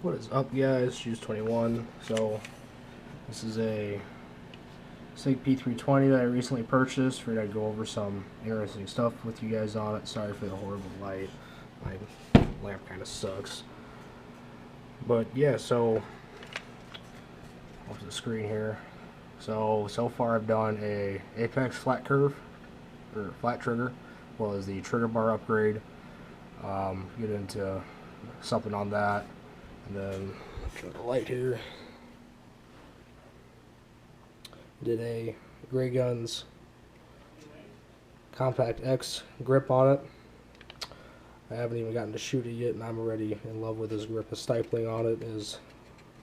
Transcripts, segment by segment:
What is up, guys? Juice21. So this is a SIG P320 that I recently purchased. Figured I'd go over some interesting stuff with you guys on it. Sorry for the horrible light. My lamp kind of sucks. But yeah, so off the screen here. So far I've done a Apex flat curve or flat trigger, well as the trigger bar upgrade. Get into something on that. And then turn the light here. Did a grayguns Compact X grip on it. I haven't even gotten to shoot it yet, and I'm already in love with this grip. The stipling on it is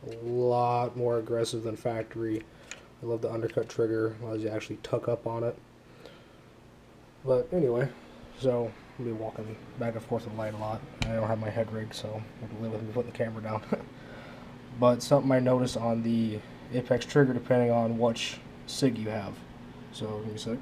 a lot more aggressive than factory. I love the undercut trigger, allows you to actually tuck up on it. But anyway, so I'll be walking back and forth with the light a lot. I don't have my head rigged, so I can live with me putting the camera down. But something I noticed on the Apex trigger, depending on which SIG you have. So give me a sec.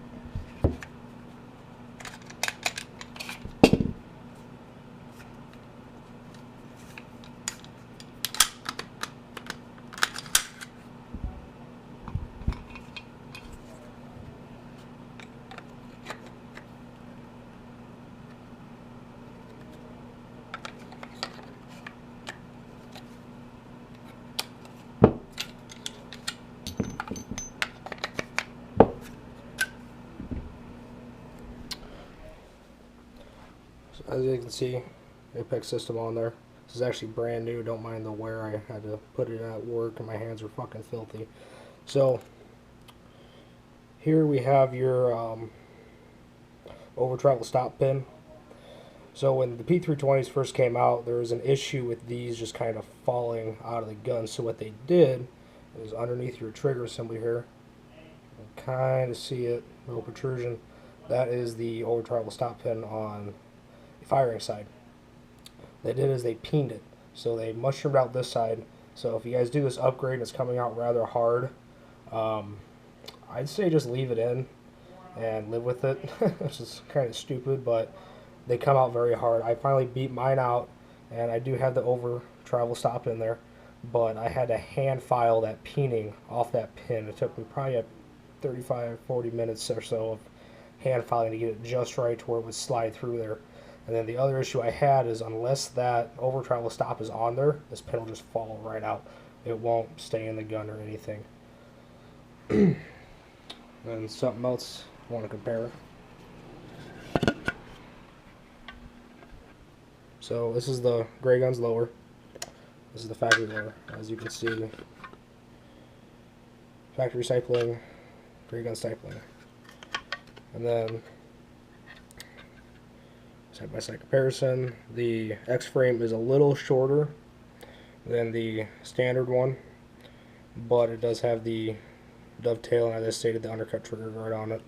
As you can see, Apex system on there. This is actually brand new. Don't mind the wear. I had to put it at work and my hands are fucking filthy. So here we have your over travel stop pin. So when the P320s first came out, there was an issue with these just kind of falling out of the gun. So what they did is underneath your trigger assembly here, you can kind of see it, little protrusion. That is the over travel stop pin on firing side. They did is they peened it, so they mushroomed out this side. So if you guys do this upgrade and it's coming out rather hard, I'd say just leave it in and live with it. It's just kind of stupid, but they come out very hard. I finally beat mine out, and I do have the over travel stop in there, but I had to hand file that peening off that pin. It took me probably 35-40 minutes or so of hand filing to get it just right to where it would slide through there. And then the other issue I had is unless that over travel stop is on there, this pin will just fall right out. It won't stay in the gun or anything. And something else I want to compare. So this is the grayguns lower. This is the factory lower. As you can see, factory stipling, graygun stipling. And then side-by-side comparison, the X-frame is a little shorter than the standard one, but it does have the dovetail, and as I stated, the undercut trigger guard on it.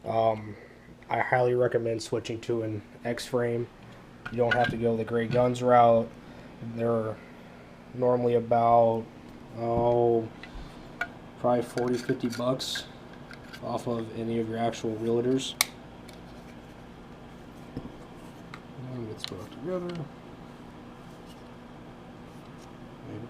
I highly recommend switching to an X-frame. You don't have to go the grayguns route. They're normally about, probably 40-50 bucks off of any of your actual realtors. Let's put it together. Maybe.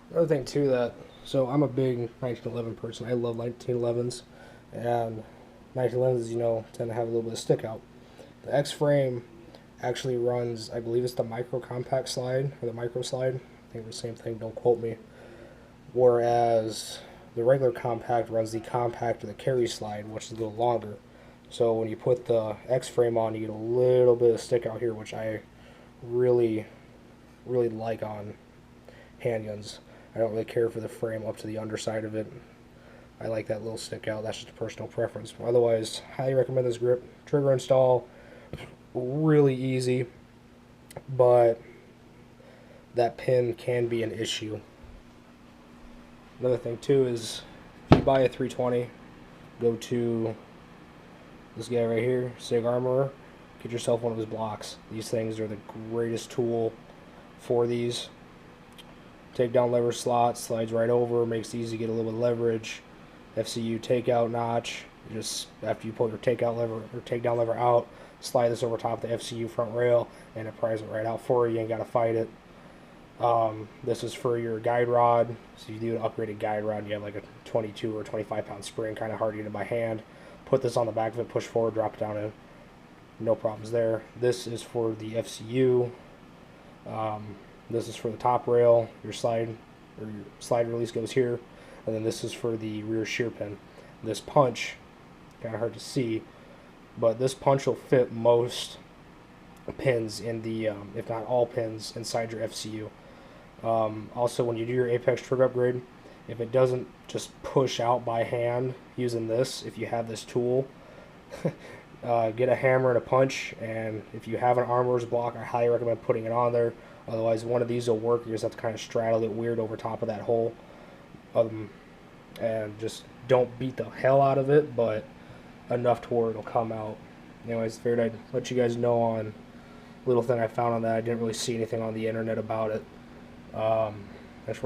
Another thing too so I'm a big 1911 person. I love 1911s, and 1911s, you know, tend to have a little bit of stick out. The X-frame actually runs, I believe it's the micro compact slide, or the micro slide. I think the same thing, don't quote me. Whereas the regular compact runs the compact or the carry slide, which is a little longer. So when you put the X-frame on, you get a little bit of stick out here, which I really like on handguns. I don't really care for the frame up to the underside of it. I like that little stick out. That's just a personal preference. Otherwise, highly recommend this grip. Trigger install, really easy, but that pin can be an issue. Another thing too is if you buy a 320, go to this guy right here, Sig Armorer, get yourself one of his blocks. These things are the greatest tool for these. Takedown lever slot, slides right over, makes it easy to get a little bit of leverage. FCU takeout notch, just after you pull your takeout lever or takedown lever out, slide this over top of the FCU front rail and it pries it right out for you. You ain't got to fight it. This is for your guide rod. So you do an upgraded guide rod, you have like a 22 or 25 pound spring, kind of hard to get it by hand. Put this on the back of it, push forward, drop it down in. No problems there. This is for the FCU. This is for the top rail. Your slide release goes here. And then this is for the rear shear pin. This punch, kind of hard to see, but this punch will fit most pins in the, if not all pins, inside your FCU. Also, when you do your Apex trigger upgrade, if it doesn't just push out by hand using this, if you have this tool, get a hammer and a punch, and if you have an armorer's block, I highly recommend putting it on there. Otherwise, one of these will work. You just have to kind of straddle it weird over top of that hole. And just don't beat the hell out of it, but enough to where it'll come out. Anyways, figured I'd let you guys know on a little thing I found on that. I didn't really see anything on the internet about it. Thanks for watching.